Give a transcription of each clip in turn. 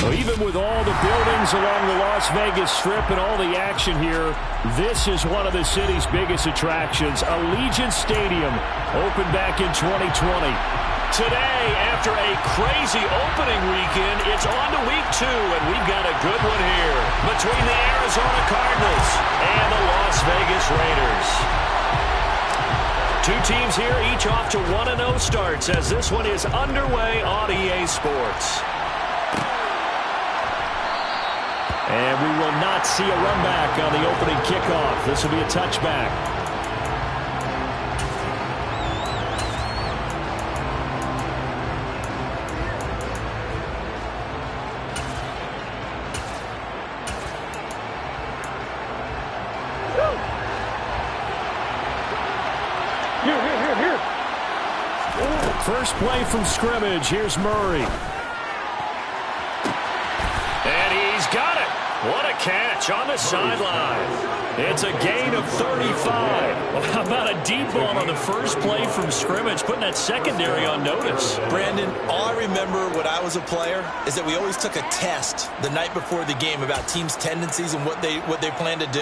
Well, even with all the buildings along the Las Vegas Strip and all the action here, this is one of the city's biggest attractions. Allegiant Stadium opened back in 2020. Today, after a crazy opening weekend, it's on to week 2, and we've got a good one here between the Arizona Cardinals and the Las Vegas Raiders. Two teams here, each off to 1-0 starts as this one is underway on EA Sports. And we will not see a run back on the opening kickoff. This will be a touchback. Here. First play from scrimmage. Here's Murray. And he's got it. What a catch on the sideline. It's a gain of 35. Well, how about a deep ball on the first play from scrimmage, putting that secondary on notice? Brandon, all I remember when I was a player is that we always took a test the night before the game about teams' tendencies and what they plan to do.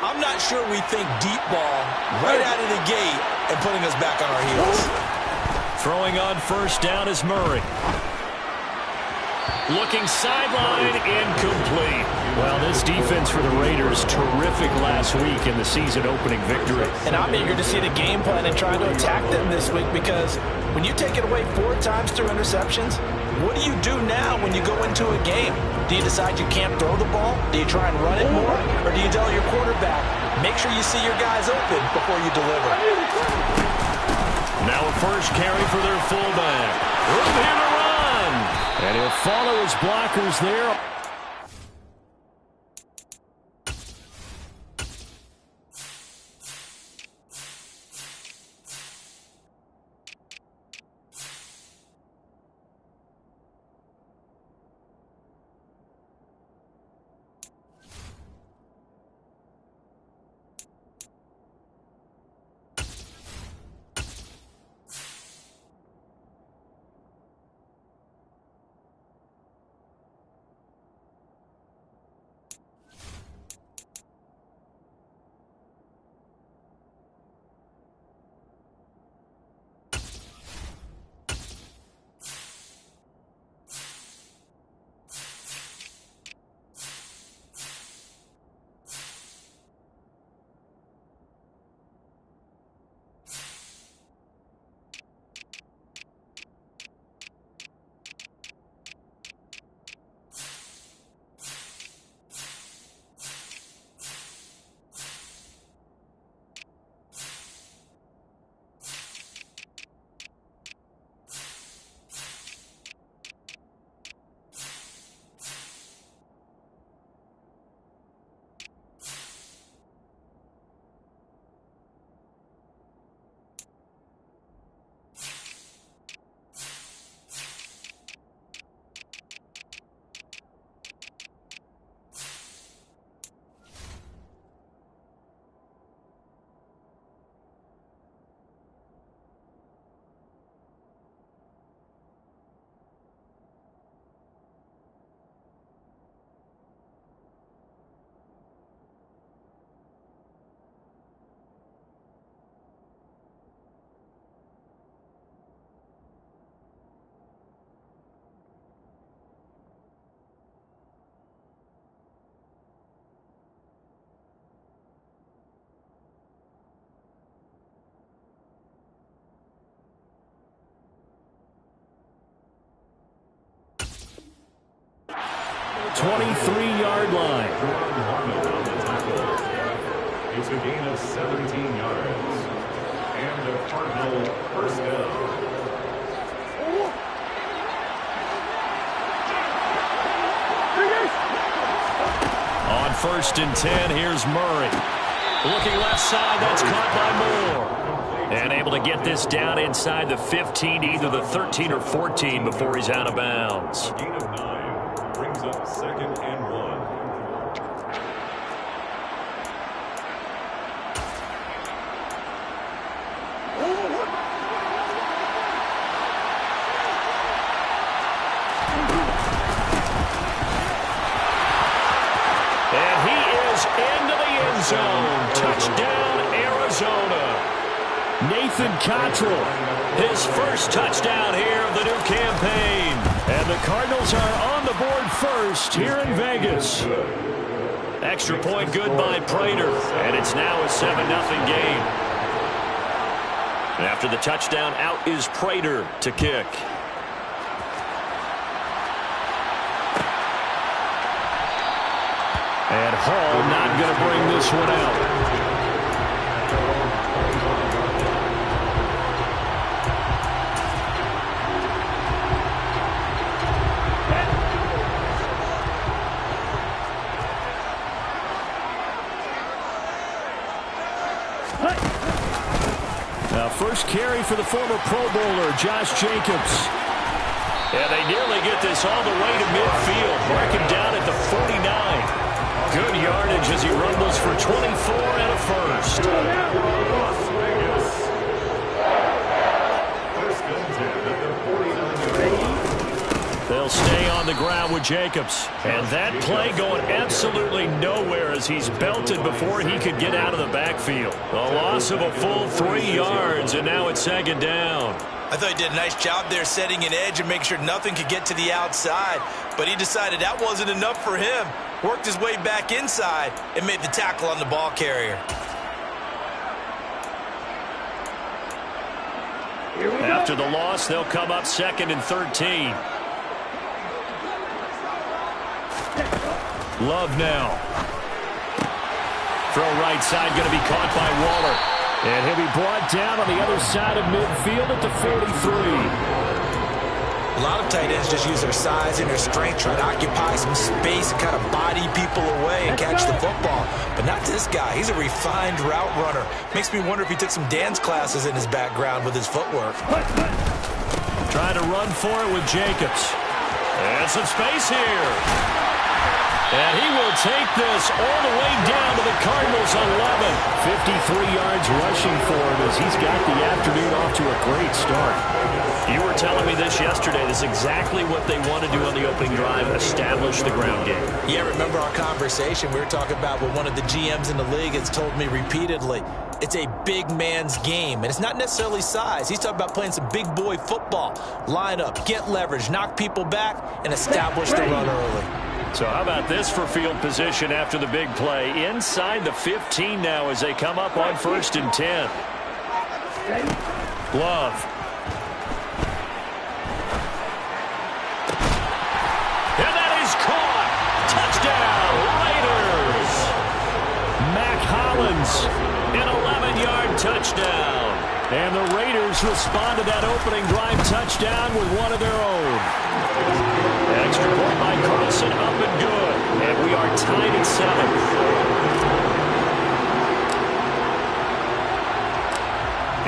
I'm not sure we think deep ball right out of the gate and putting us back on our heels. Throwing on first down is Murray. Looking sideline, incomplete. Well, this defense for the Raiders, terrific last week in the season-opening victory. And I'm eager to see the game plan and try to attack them this week because when you take it away 4 times through interceptions, what do you do now when you go into a game? Do you decide you can't throw the ball? Do you try and run it more? Or do you tell your quarterback, make sure you see your guys open before you deliver? Now a first carry for their fullback. Room here to run. And he'll follow his blockers there. Twenty-three-yard line. It's a gain of 17 yards. And a Cardinal first down. On 1st and 10, here's Murray. Looking left side, that's caught by Moore. And able to get this down inside the 15, either the 13 or 14 before he's out of bounds. Gain of 9 brings up 2nd and 1. And he is into the end zone. Touchdown, Arizona. Nathan Cottrell, his first touchdown here of the new campaign. And the Cardinals are on the board first here in Vegas. Extra point good by Prater. And it's now a 7-0 game. And after the touchdown, out is Prater to kick. And Hall not going to bring this one out. Now first carry for the former Pro Bowler, Josh Jacobs. And they nearly get this all the way to midfield. Mark him down at the 49. Good yardage as he rumbles for 24 and a first. They'll stay on the ground with Jacobs. And that play going absolutely nowhere as he's belted before he could get out of the backfield. A loss of a full 3 yards, and now it's second down. I thought he did a nice job there setting an edge and making sure nothing could get to the outside. But he decided that wasn't enough for him. Worked his way back inside and made the tackle on the ball carrier. After the loss, they'll come up 2nd and 13. Love now. Throw right side, going to be caught by Waller. And he'll be brought down on the other side of midfield at the 43. A lot of tight ends just use their size and their strength, try to occupy some space and kind of body people away and catch the football. But not this guy. He's a refined route runner. Makes me wonder if he took some dance classes in his background with his footwork. Trying to run for it with Jacobs. And some space here. And he will take this all the way down to the Cardinals 11. 53 yards rushing for him as he's got the afternoon off to a great start. You were telling me this yesterday. This is exactly what they want to do on the opening drive, establish the ground game. Yeah, remember our conversation? We were talking about what one of the GMs in the league has told me repeatedly. It's a big man's game, and it's not necessarily size. He's talking about playing some big boy football. Line up, get leverage, knock people back, and establish the run early. So how about this for field position after the big play? Inside the 15 now as they come up on 1st and 10. Love. And that is caught. Touchdown, Raiders. Mac Hollins, an 11-yard touchdown. And the Raiders respond to that opening drive touchdown with one of their own. Extra point by Carlson, up and good. And we are tied at 7.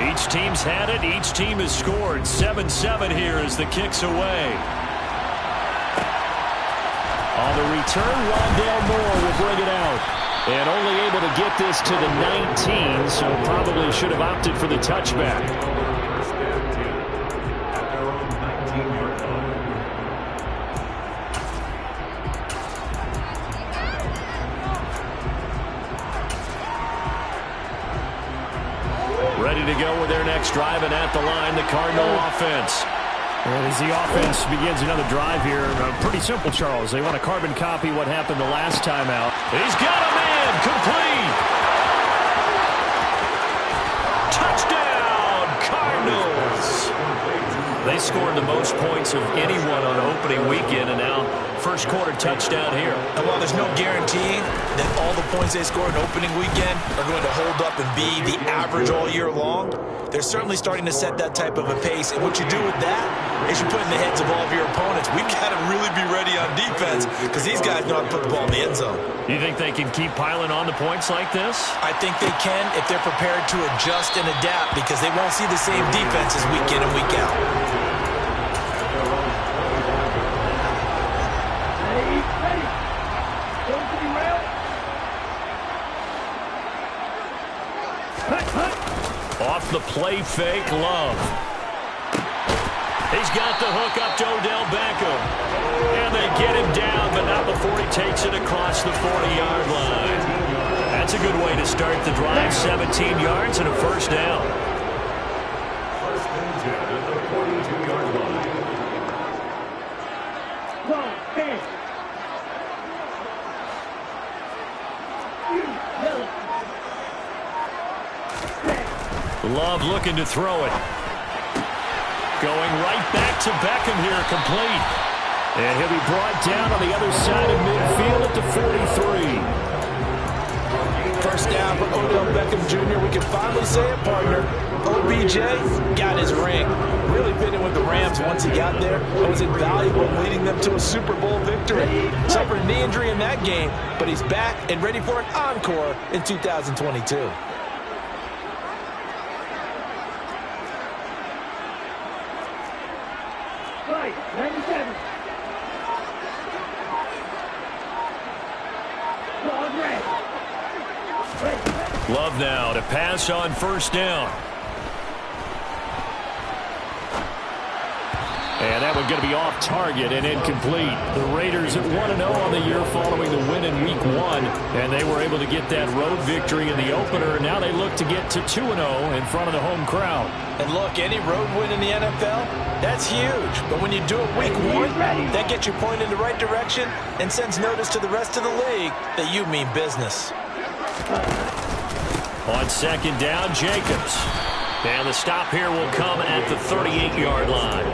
Each team's had it. Each team has scored. 7-7 here as the kick's away. On the return, Rondale Moore will bring it out. And only able to get this to the 19, so probably should have opted for the touchback. Ready to go with their next drive, and at the line, the Cardinal offense. And as the offense begins another drive here, pretty simple, Charles. They want to carbon copy what happened the last time out. He's got a man, complete. Touchdown, Cardinals. They scored the most points of anyone on opening weekend, and now first quarter touchdown here. And while there's no guarantee that all the points they score in opening weekend are going to hold up and be the average all year long, they're certainly starting to set that type of a pace. And what you do with that is you put in the heads of all of your opponents, we've got to really be ready on defense because these guys know how to put the ball in the end zone. You think they can keep piling on the points like this? I think they can if they're prepared to adjust and adapt because they won't see the same defenses week in and week out. Off the play fake, Love. He's got the hook up to Odell Beckham. And they get him down, but not before he takes it across the 40-yard start the drive, 17 yards and a first down. First and 10 at the 42-yard line. Love looking to throw it. Going right back to Beckham here, complete. And he'll be brought down on the other side of midfield at the 43. First down for Odell Beckham Jr. We can finally say it, partner. OBJ got his ring. Really fit in with the Rams once he got there. It was invaluable, leading them to a Super Bowl victory. Suffered a knee injury in that game, but he's back and ready for an encore in 2022. Love now to pass on first down. And that one going to be off target and incomplete. The Raiders at 1-0 on the year following the win in Week 1. And they were able to get that road victory in the opener. And now they look to get to 2-0 in front of the home crowd. And look, any road win in the NFL, that's huge. But when you do it Week 1, that gets you pointed in the right direction and sends notice to the rest of the league that you mean business. On second down, Jacobs. And the stop here will come at the 38-yard line.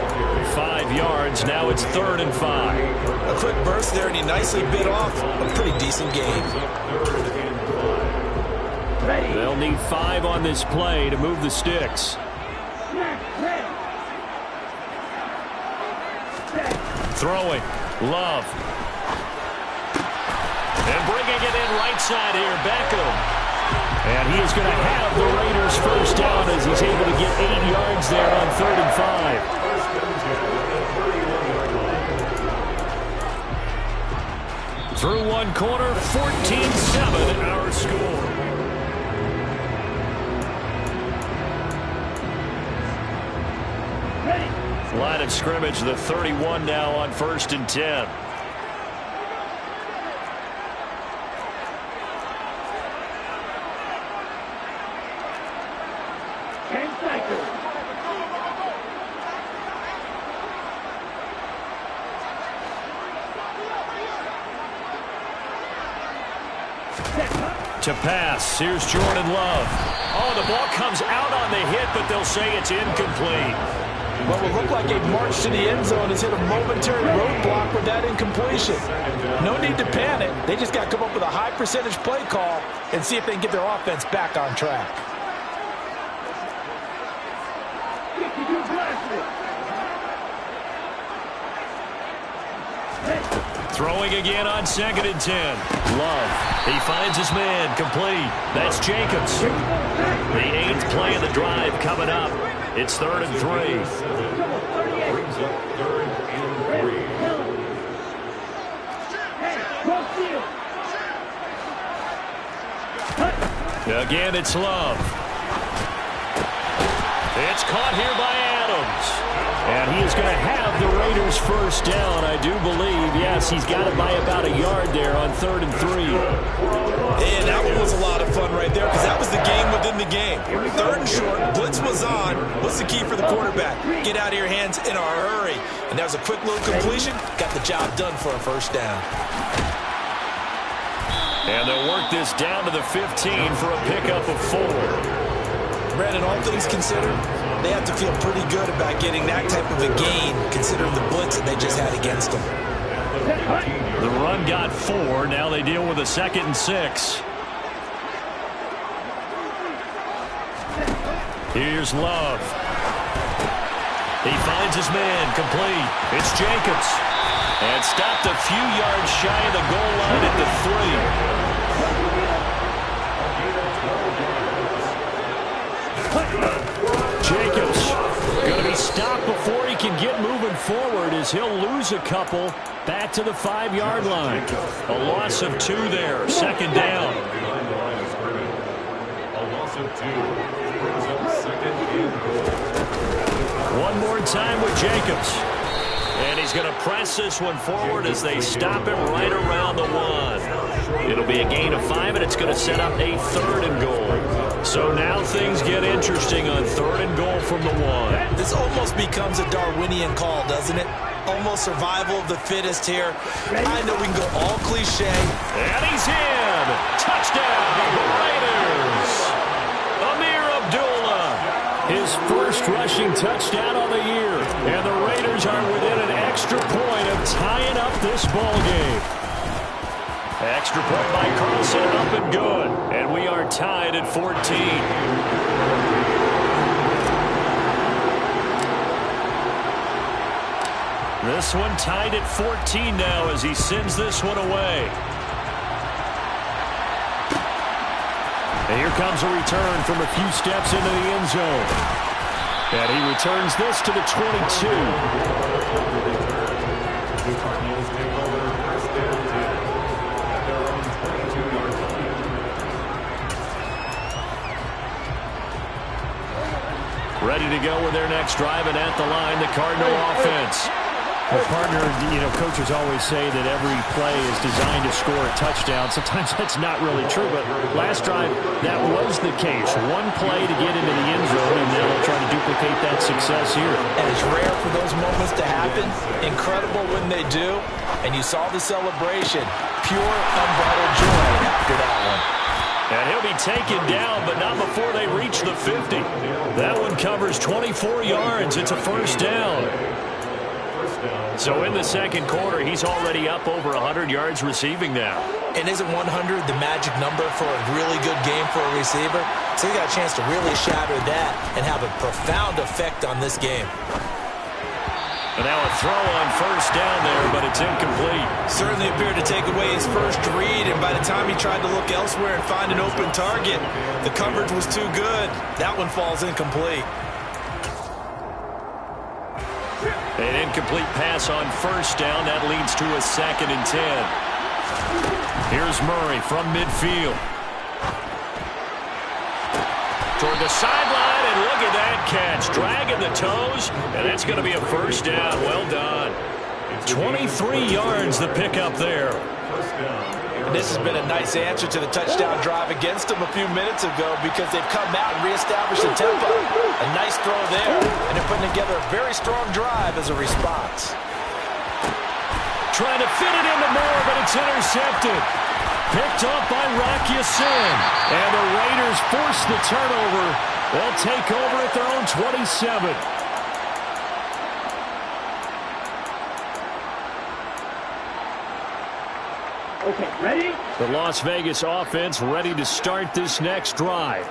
5 yards, now it's 3rd and 5. A quick burst there, and he nicely bit off a pretty decent game. They'll need 5 on this play to move the sticks. Throwing, Love. And bringing it in right side here, Beckham. And he is going to have the Raiders first down as he's able to get 8 yards there on 3rd and 5. Through one quarter, 14-7 our score. Line of scrimmage, the 31 now on 1st and 10. To pass, here's Jordan Love. Oh, the ball comes out on the hit, but they'll say it's incomplete. What will look like a march to the end zone has hit a momentary roadblock with that incompletion. No need to panic. They just got to come up with a high percentage play call and see if they can get their offense back on track. Throwing again on 2nd and 10. Love. He finds his man. Complete. That's Jacobs. The 8th play of the drive coming up. It's 3rd and 3. Brings up 3rd and 3. Again, it's Love. It's caught here by Adams. And he is going to have the Raiders first down, I do believe. Yes, he's got it by about a yard there on 3rd and 3. And that one was a lot of fun right there because that was the game within the game. 3rd and short, blitz was on. What's the key for the quarterback? Get out of your hands in a hurry. And that was a quick little completion. Got the job done for a first down. And they'll work this down to the 15 for a pickup of 4. Brandon, all things considered, they have to feel pretty good about getting that type of a gain considering the blitz that they just had against them. The run got 4. Now they deal with a 2nd and 6. Here's Love. He finds his man. Complete. It's Jacobs. And stopped a few yards shy of the goal line at the 3. Jacobs going to be stopped before he can get moving forward as he'll lose a couple back to the 5-yard line. A loss of 2 there. 2nd down. A loss of 2. Brings up 2nd and 4. One more time with Jacobs. And he's going to press this one forward as they stop him right around the 1. It'll be a gain of 5, and it's going to set up a 3rd and goal. So now things get interesting on 3rd and goal from the 1. This almost becomes a Darwinian call, doesn't it? Almost survival of the fittest here. I know we can go all cliche. And he's in. Touchdown, the Raiders. Amir Abdullah. His first rushing touchdown of the year. And the Raiders are within an extra point of tying up this ball game. Extra point by Carlson, up and good. And we are tied at 14. This one tied at 14 now as he sends this one away. And here comes a return from a few steps into the end zone. And he returns this to the 22. Ready to go with their next drive, and at the line, the Cardinal offense. Well, partner, coaches always say that every play is designed to score a touchdown. Sometimes that's not really true, but last drive, that was the case. One play to get into the end zone, and now they'll try to duplicate that success here. And it's rare for those moments to happen. Incredible when they do. And you saw the celebration. Pure, unbridled joy after that one. And he'll be taken down, but not before they reach the 50. That one covers 24 yards. It's a first down. So in the second quarter, he's already up over 100 yards receiving now. And isn't 100 the magic number for a really good game for a receiver? So he got a chance to really shatter that and have a profound effect on this game. And now a throw on first down there, but it's incomplete. Certainly appeared to take away his first read, and by the time he tried to look elsewhere and find an open target, the coverage was too good. That one falls incomplete. An incomplete pass on first down. That leads to a 2nd and 10. Here's Murray from midfield. Toward the sideline, and look at that catch. Dragging the toes, and that's going to be a first down. Well done. 23 yards the pickup there. And this has been a nice answer to the touchdown drive against them a few minutes ago because they've come out and reestablished the tempo. A nice throw there, and they're putting together a very strong drive as a response. Trying to fit it into Moore, but it's intercepted. Picked up by Rock Ya-Sin. And the Raiders force the turnover. They'll take over at their own 27. Okay, ready? The Las Vegas offense ready to start this next drive.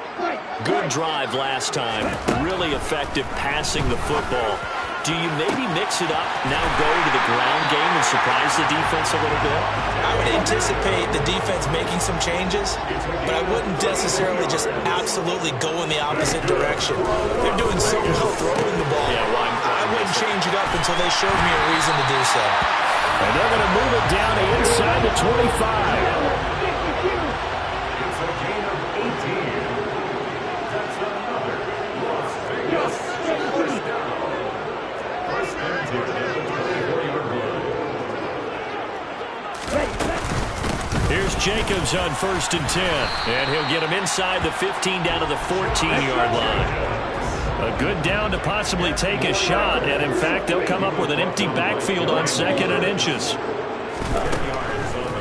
Good drive last time. Really effective passing the football. Do you maybe mix it up, now go to the ground game and surprise the defense a little bit? I would anticipate the defense making some changes, but I wouldn't necessarily just absolutely go in the opposite direction. They're doing so well throwing the ball. Yeah, I wouldn't change it up until they showed me a reason to do so. And they're going to move it down to inside the 25. It's a gain of 18. That's another Las Vegas first down. First and 10 at the 24-yard line. Here's Jacobs on 1st and 10. And he'll get him inside the 15 down to the 14-yard line. A good down to possibly take a shot, and in fact, they'll come up with an empty backfield on 2nd and inches.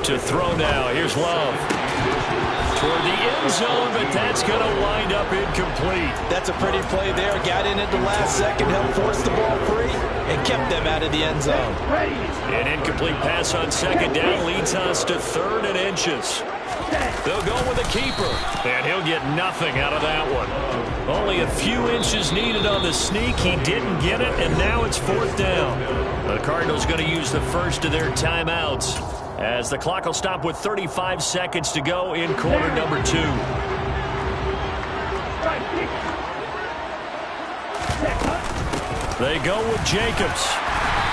To throw now, here's Love. Toward the end zone, but that's going to wind up incomplete. That's a pretty play there. Got in at the last second, helped force the ball free, and kept them out of the end zone. An incomplete pass on 2nd down leads us to 3rd and inches. They'll go with a keeper, and he'll get nothing out of that one. Only a few inches needed on the sneak. He didn't get it, and now it's 4th down. The Cardinals going to use the first of their timeouts as the clock will stop with 35 seconds to go in quarter number 2. They go with Jacobs,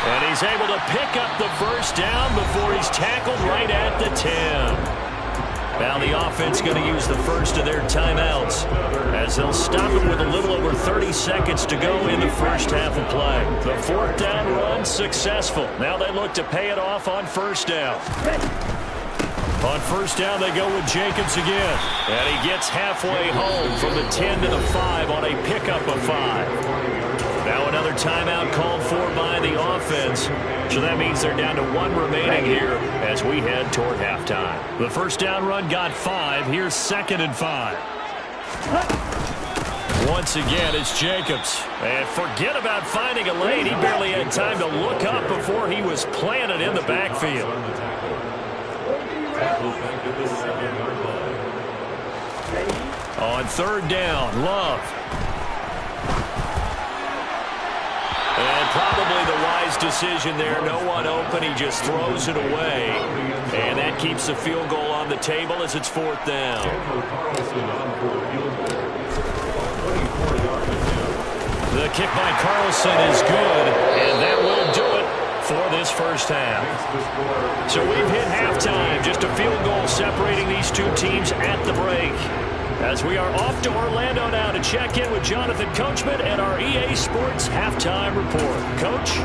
and he's able to pick up the first down before he's tackled right at the 10. Now the offense going to use the first of their timeouts as they'll stop it with a little over 30 seconds to go in the first half of play. The fourth down run successful. Now they look to pay it off on first down. On first down, they go with Jacobs again. And he gets halfway home from the 10 to the 5 on a pickup of 5. Now another timeout called for by the offense. So that means they're down to 1 remaining here as we head toward halftime. The first down run got 5. Here's 2nd and 5. Once again, it's Jacobs. And forget about finding a lane. He barely had time to look up before he was planted in the backfield. On third down, Love. And probably the wise decision there. No one open. He just throws it away. And that keeps the field goal on the table as it's 4th down. The kick by Carlson is good. And that will do it for this first half. So we've hit halftime. Just a field goal separating these two teams at the break. As we are off to Orlando now to check in with Jonathan Coachman and our EA Sports Halftime Report. Coach?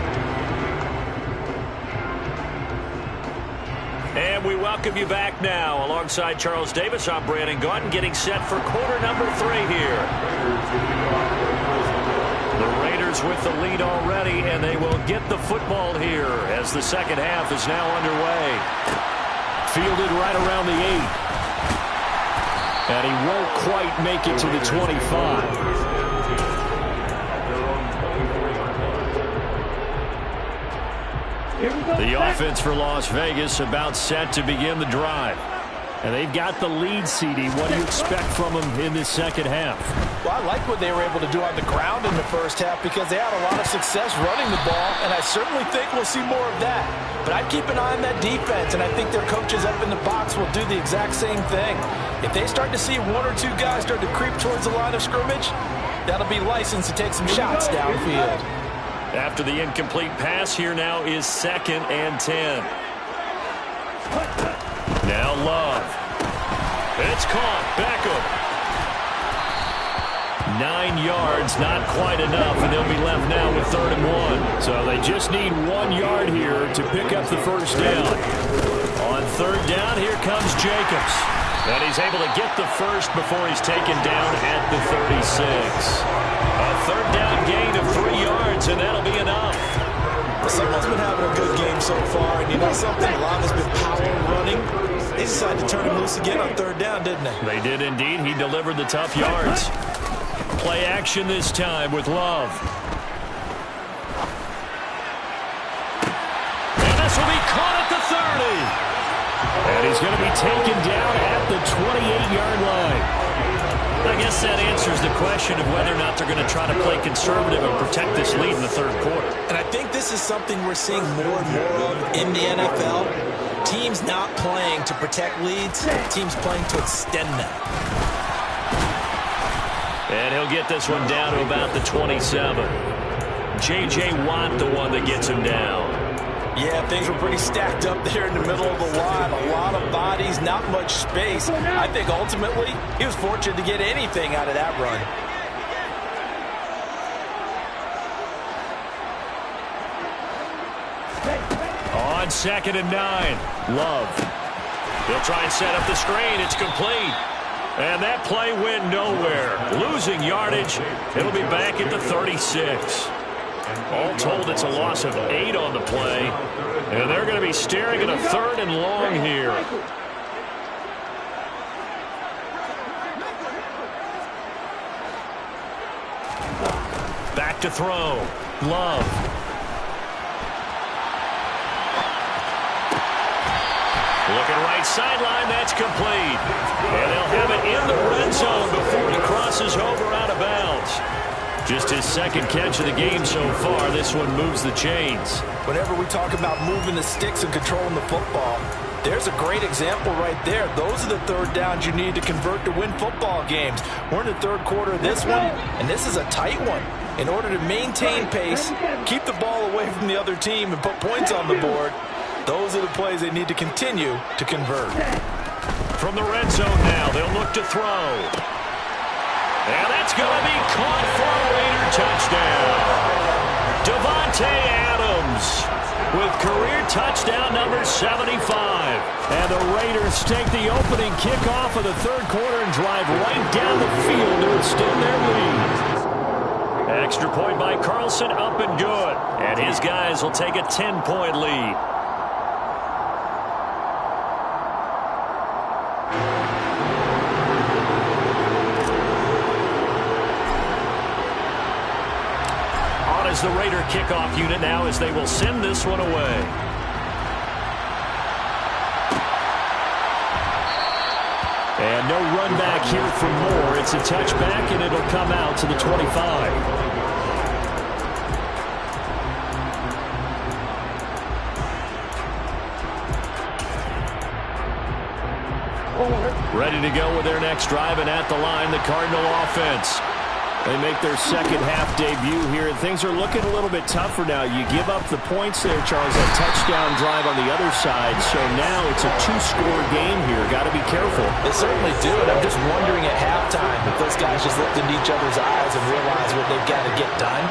And we welcome you back now. Alongside Charles Davis, I'm Brandon Gaudin, getting set for quarter number 3 here. The Raiders with the lead already, and they will get the football here as the second half is now underway. Fielded right around the 8. And he won't quite make it to the 25. The offense for Las Vegas about set to begin the drive. And they've got the lead, CD. What do you expect from them in this second half? Well, I like what they were able to do on the ground in the first half because they had a lot of success running the ball, and I certainly think we'll see more of that. But I'd keep an eye on that defense, and I think their coaches up in the box will do the exact same thing. If they start to see 1 or 2 guys start to creep towards the line of scrimmage, that'll be licensed to take some shots downfield. After the incomplete pass, here now is 2nd and 10. Now Love. It's caught. Beckham. 9 yards, not quite enough, and they'll be left now with 3rd and 1. So they just need 1 yard here to pick up the first down. On 3rd down, here comes Jacobs. And he's able to get the first before he's taken down at the 36. A 3rd down gain of 3 yards, and that'll be enough. Someone's been having a good game so far, and you know something? A lot has been power running. They decided to turn him loose again on 3rd down, didn't they? They did indeed. He delivered the tough yards. Play action this time with Love. And this will be caught at the 30. And he's going to be taken down at the 28-yard line. I guess that answers the question of whether or not they're going to try to play conservative and protect this lead in the 3rd quarter. And I think this is something we're seeing more and more of in the NFL. Teams not playing to protect leads, teams playing to extend them. And he'll get this one down to about the 27. J.J. Watt, the one that gets him down. Yeah, things were pretty stacked up there in the middle of the line. A lot of bodies, not much space. I think ultimately he was fortunate to get anything out of that run. On 2nd and 9, Love. He'll try and set up the screen. It's complete. And that play went nowhere. Losing yardage. It'll be back at the 36. All told, it's a loss of 8 on the play. And they're going to be staring at a 3rd and long here. Back to throw. Love. Looking right sideline, that's complete. And they'll have it in the red zone before he crosses over out of bounds. Just his 2nd catch of the game so far. This one moves the chains. Whenever we talk about moving the sticks and controlling the football, there's a great example right there. Those are the 3rd downs you need to convert to win football games. We're in the 3rd quarter of this one, and this is a tight one. In order to maintain pace, keep the ball away from the other team, and put points on the board, those are the plays they need to continue to convert. From the red zone now, they'll look to throw. And that's going to be caught for a Raider touchdown. Davante Adams with career touchdown number 75. And the Raiders take the opening kickoff of the third quarter and drive right down the field to extend their lead. Extra point by Carlson, up and good. And his guys will take a 10-point lead. Is the Raider kickoff unit now as they will send this one away. And no run back here for Moore. It's a touchback, and it'll come out to the 25. Ready to go with their next drive, and at the line, the Cardinal offense. They make their second half debut here, and things are looking a little bit tougher now. You give up the points there, Charles, that touchdown drive on the other side. So now it's a two-score game here. Got to be careful. They certainly do, and I'm just wondering at halftime if those guys just looked into each other's eyes and realize what they've got to get done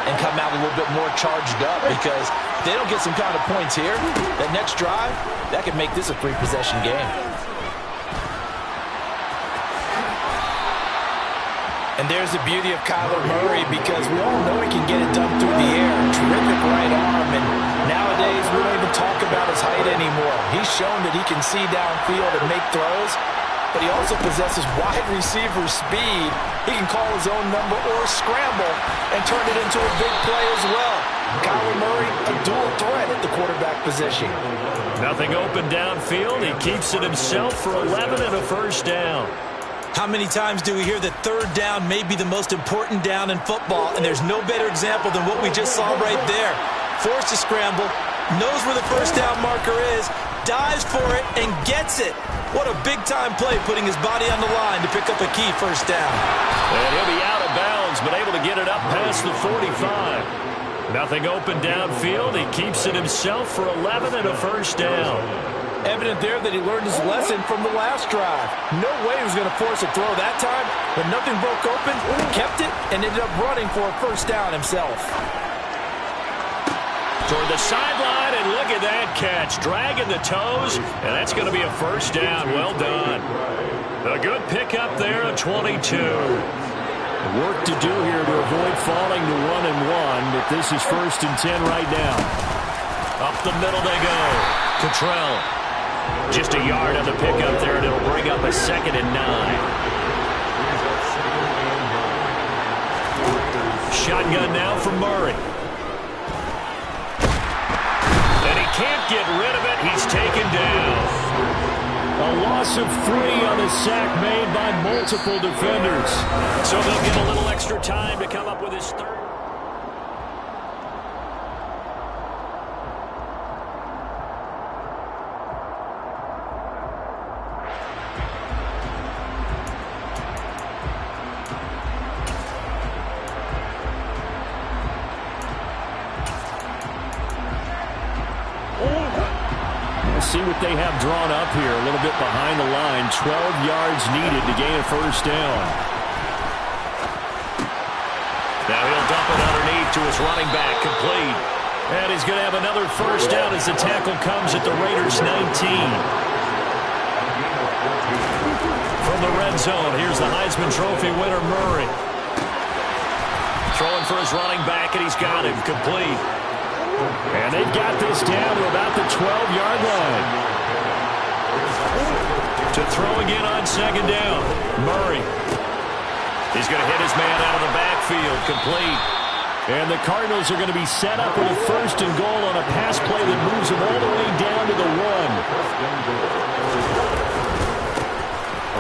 and come out a little bit more charged up, because if they don't get some kind of points here, that next drive, that could make this a three-possession game. And there's the beauty of Kyler Murray, because we all know he can get it done through the air. Terrific right arm, and nowadays we don't even talk about his height anymore. He's shown that he can see downfield and make throws, but he also possesses wide receiver speed. He can call his own number or scramble and turn it into a big play as well. Kyler Murray, a dual threat at the quarterback position. Nothing open downfield. He keeps it himself for 11 and a first down. How many times do we hear that third down may be the most important down in football, and there's no better example than what we just saw right there. Forced to scramble, knows where the first down marker is, dives for it, and gets it. What a big-time play, putting his body on the line to pick up a key first down. And he'll be out of bounds, but able to get it up past the 45. Nothing open downfield. He keeps it himself for 11 and a first down. Evident there that he learned his lesson from the last drive. No way he was going to force a throw that time, but nothing broke open, kept it, and ended up running for a first down himself. Toward the sideline, and look at that catch. Dragging the toes, and that's going to be a first down. Well done. A good pickup there, a 22. Work to do here to avoid falling to 1-1, but this is 1st and 10 right now. Up the middle they go. Cottrell. Just a yard on the pickup there, and it'll bring up a 2nd and 9. Shotgun now for Murray. And he can't get rid of it. He's taken down. A loss of 3 on a sack made by multiple defenders. So they'll get a little extra time to come up with his third. See what they have drawn up here, a little bit behind the line. 12 yards needed to gain a first down. Now he'll dump it underneath to his running back, complete. And he's going to have another first down as the tackle comes at the Raiders' 19. From the red zone, here's the Heisman Trophy winner, Murray. Throwing for his running back, and he's got him, complete. And they've got this down to about the 12-yard line. To throw again on 2nd down. Murray. He's going to hit his man out of the backfield. Complete. And the Cardinals are going to be set up with a 1st and goal on a pass play that moves them all the way down to the 1.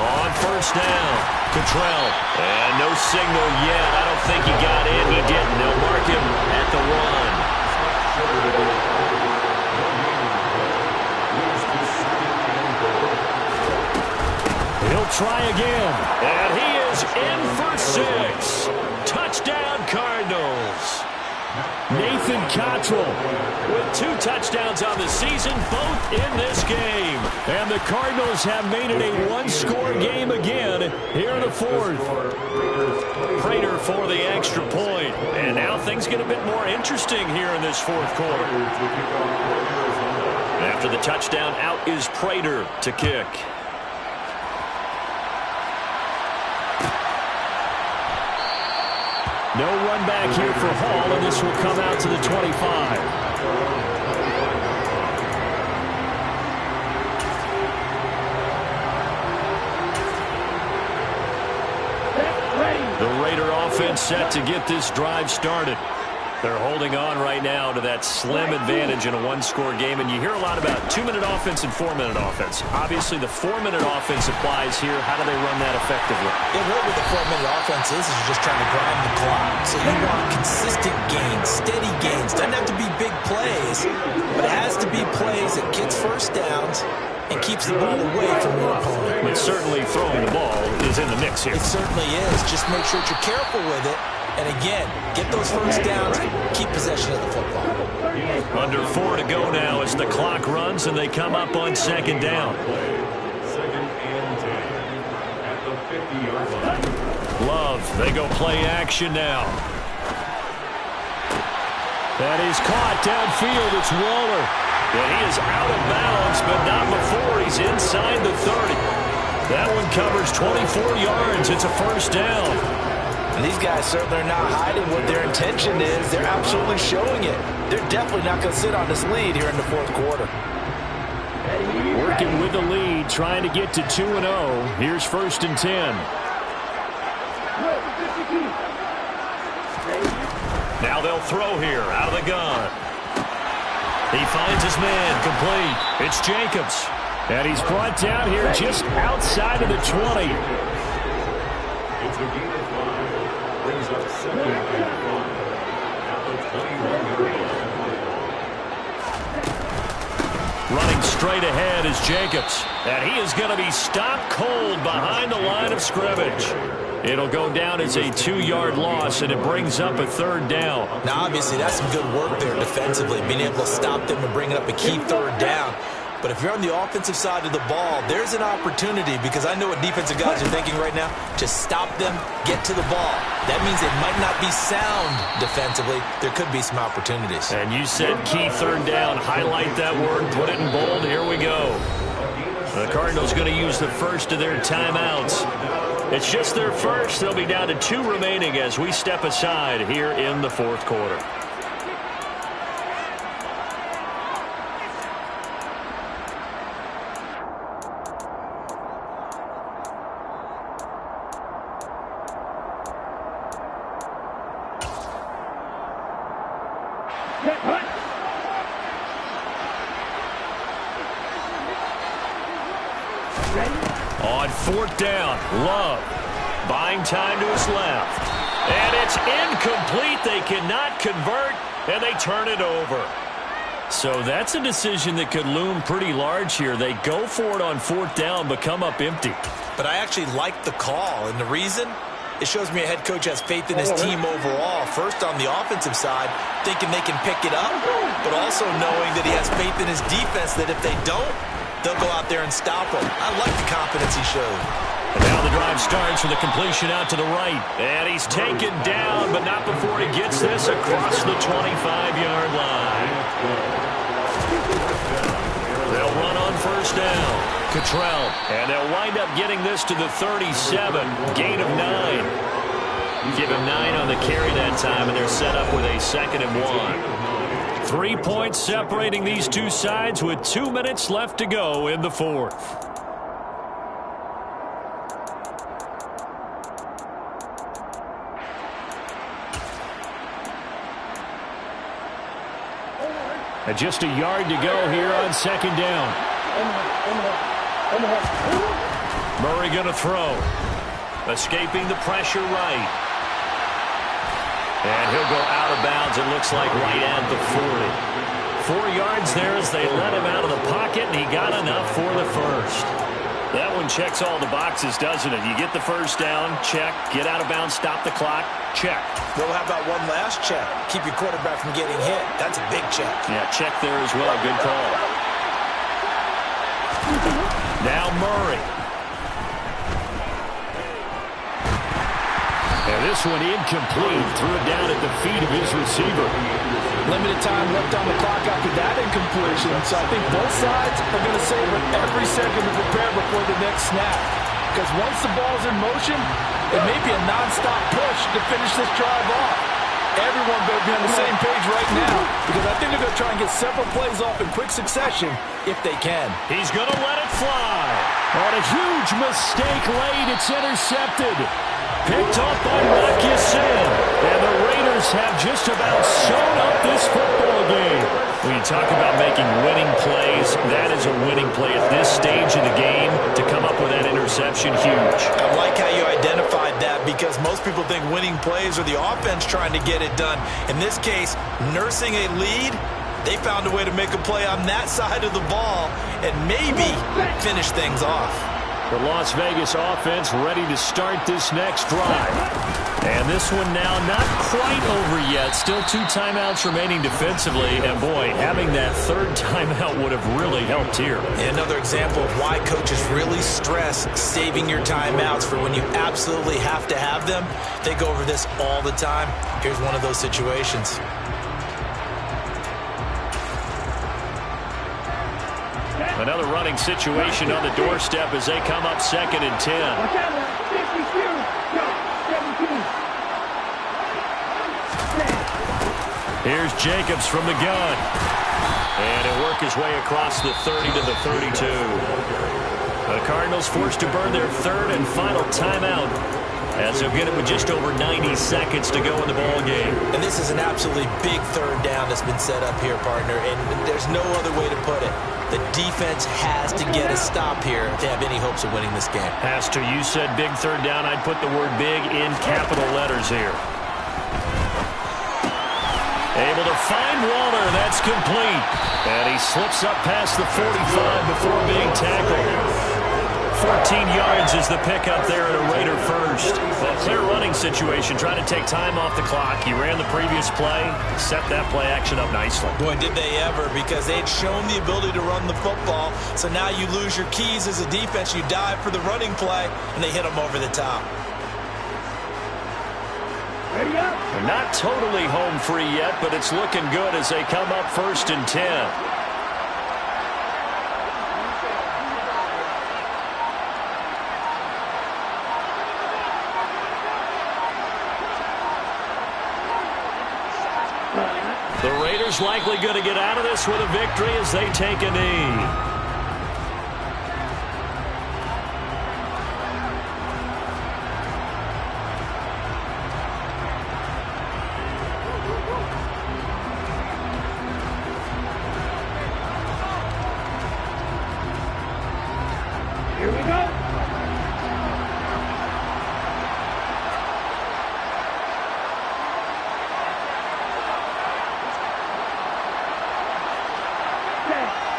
On 1st down. Cottrell. And no signal yet. I don't think he got in. He didn't. They'll mark him at the 1. He'll try again, and he is in for 6. Touchdown, Cardinals. Nathan Cottrell with 2 touchdowns on the season, both in this game. And the Cardinals have made it a one-score game again here in the fourth. Prater for the extra point. And now things get a bit more interesting here in this fourth quarter. After the touchdown, out is Prater to kick. No run back here for Hall, and this will come out to the 25. The Raider offense set to get this drive started. They're holding on right now to that slim advantage in a one-score game, and you hear a lot about 2-minute offense and 4-minute offense. Obviously, the 4-minute offense applies here. How do they run that effectively? Yeah, what with the 4-minute offense is you're just trying to grind the clock. So you want consistent gains, steady gains. Doesn't have to be big plays, but it has to be plays that gets first downs and keeps the ball away from your opponent. But certainly throwing the ball is in the mix here. It certainly is. Just make sure that you're careful with it. And again, get those first downs, keep possession of the football. Under 4 to go now as the clock runs and they come up on second down. Second and 10 at the 50-yard line. Love, they go play action now. That is caught downfield. It's Waller. And he is out of bounds, but not before he's inside the 30. That one covers 24 yards. It's a first down. And these guys certainly are not hiding what their intention is. They're absolutely showing it. They're definitely not going to sit on this lead here in the fourth quarter. Working with the lead, trying to get to 2-0. Here's first and 10. Now they'll throw here out of the gun. He finds his man, complete. It's Jacobs. And he's brought down here just outside of the 20. It's a gain of 5. Brings up second and 5 at the 21-yard line. Running straight ahead is Jacobs. And he is going to be stopped cold behind the line of scrimmage. It'll go down as a 2-yard loss, and it brings up a third down. Now, obviously, that's some good work there defensively, being able to stop them and bringing up a key third down. But if you're on the offensive side of the ball, there's an opportunity, because I know what defensive guys are thinking right now, to stop them, get to the ball. That means they might not be sound defensively. There could be some opportunities. And you said key third down. Highlight that word, put it in bold. Here we go. The Cardinals going to use the first of their timeouts. It's just their first. They'll be down to 2 remaining as we step aside here in the fourth quarter. On fourth down, Love buying time to his left. And it's incomplete. They cannot convert, and they turn it over. So that's a decision that could loom pretty large here. They go for it on fourth down, but come up empty. But I actually like the call, and the reason? It shows me a head coach has faith in his team overall. First on the offensive side, thinking they can pick it up, but also knowing that he has faith in his defense that if they don't, they'll go out there and stop him. I like the confidence he showed. And now the drive starts with a completion out to the right. And he's taken down, but not before he gets this across the 25-yard line. They'll run on first down. Cottrell. And they'll wind up getting this to the 37. Gain of 9. Give him 9 on the carry that time, and they're set up with a 2nd and 1. 3 points separating these two sides with 2 minutes left to go in the fourth. And just a yard to go here on second down. Murray going to throw. Escaping the pressure right. And he'll go out of bounds, it looks like, right at the 40. 4 yards there as they let him out of the pocket, and he got enough for the first. That one checks all the boxes, doesn't it? You get the first down, check. Get out of bounds, stop the clock, check. Well, how about one last check? Keep your quarterback from getting hit. That's a big check. Yeah, check there as well. Good call. Now Murray. And this one incomplete. Threw it down at the feet of his receiver. Limited time left on the clock after that incompletion. So I think both sides are going to savor every second to prepare before the next snap. Because once the ball's in motion, it may be a nonstop push to finish this drive off. Everyone better be on the same page right now, because I think they're going to try and get several plays off in quick succession if they can. He's going to let it fly. On a huge mistake late, it's intercepted. Picked off by Marcus Sin. And the Raiders have just about sewn up this football game. When you talk about making winning plays, that is a winning play at this stage of the game. To come up with that interception, huge. I like how you identified that, because most people think winning plays are the offense trying to get it done. In this case, nursing a lead, they found a way to make a play on that side of the ball and maybe finish things off. The Las Vegas offense ready to start this next drive. And this one now not quite over yet. Still 2 timeouts remaining defensively. And, boy, having that third timeout would have really helped here. Another example of why coaches really stress saving your timeouts for when you absolutely have to have them. They go over this all the time. Here's one of those situations. Another running situation on the doorstep as they come up 2nd and 10. Here's Jacobs from the gun. And he'll work his way across the 30 to the 32. The Cardinals forced to burn their third and final timeout, as they'll get it with just over 90 seconds to go in the ball game. And this is an absolutely big third down that's been set up here, partner, and there's no other way to put it. The defense has to get a stop here to have any hopes of winning this game. Has to. You said big third down. I'd put the word big in capital letters here. Able to find Waller. That's complete. And he slips up past the 45 before being tackled. 14 yards is the pickup there at a Raider first. Well, clear running situation, trying to take time off the clock. He ran the previous play, set that play action up nicely. Boy, did they ever, because they had shown the ability to run the football. So now you lose your keys as a defense. You dive for the running play, and they hit them over the top. They're not totally home free yet, but it's looking good as they come up 1st and 10. The Raiders likely going to get out of this with a victory as they take a knee. Here we go.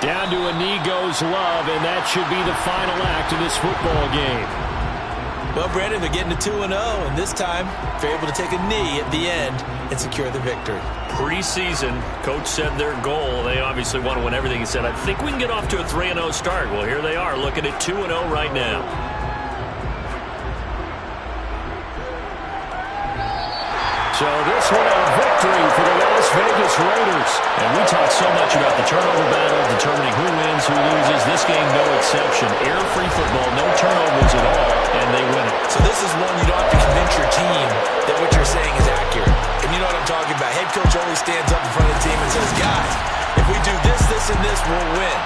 Down to a knee goes Love, and that should be the final act of this football game. Well, Brandon, they're getting to 2-0, and this time they're able to take a knee at the end and secure the victory. Preseason, coach said their goal, they obviously want to win everything. He said, I think we can get off to a 3-0 start. Well, here they are, looking at 2-0 right now. So this one a victory for the Las Vegas Raiders. And we talk so much about the turnover battle, determining who wins, who loses. This game, no exception. Error-free football, no turnovers at all, and they win it. So this is one you don't have to convince your team that what you're saying is accurate. And you know what I'm talking about. Head coach always stands up in front of the team and says, guys, if we do this, this, and this, we'll win.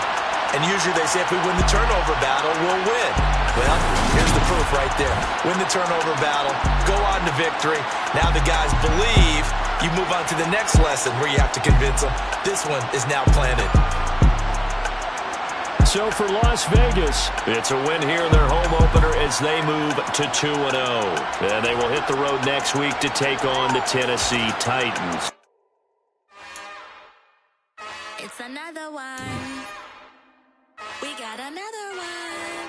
And usually they say if we win the turnover battle, we'll win. Well, here's the proof right there. Win the turnover battle, go on to victory. Now the guys believe. You move on to the next lesson where you have to convince them. This one is now planted. So for Las Vegas, it's a win here in their home opener as they move to 2-0. And they will hit the road next week to take on the Tennessee Titans. It's another one. We got another one.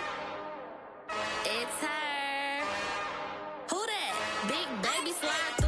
baby slide.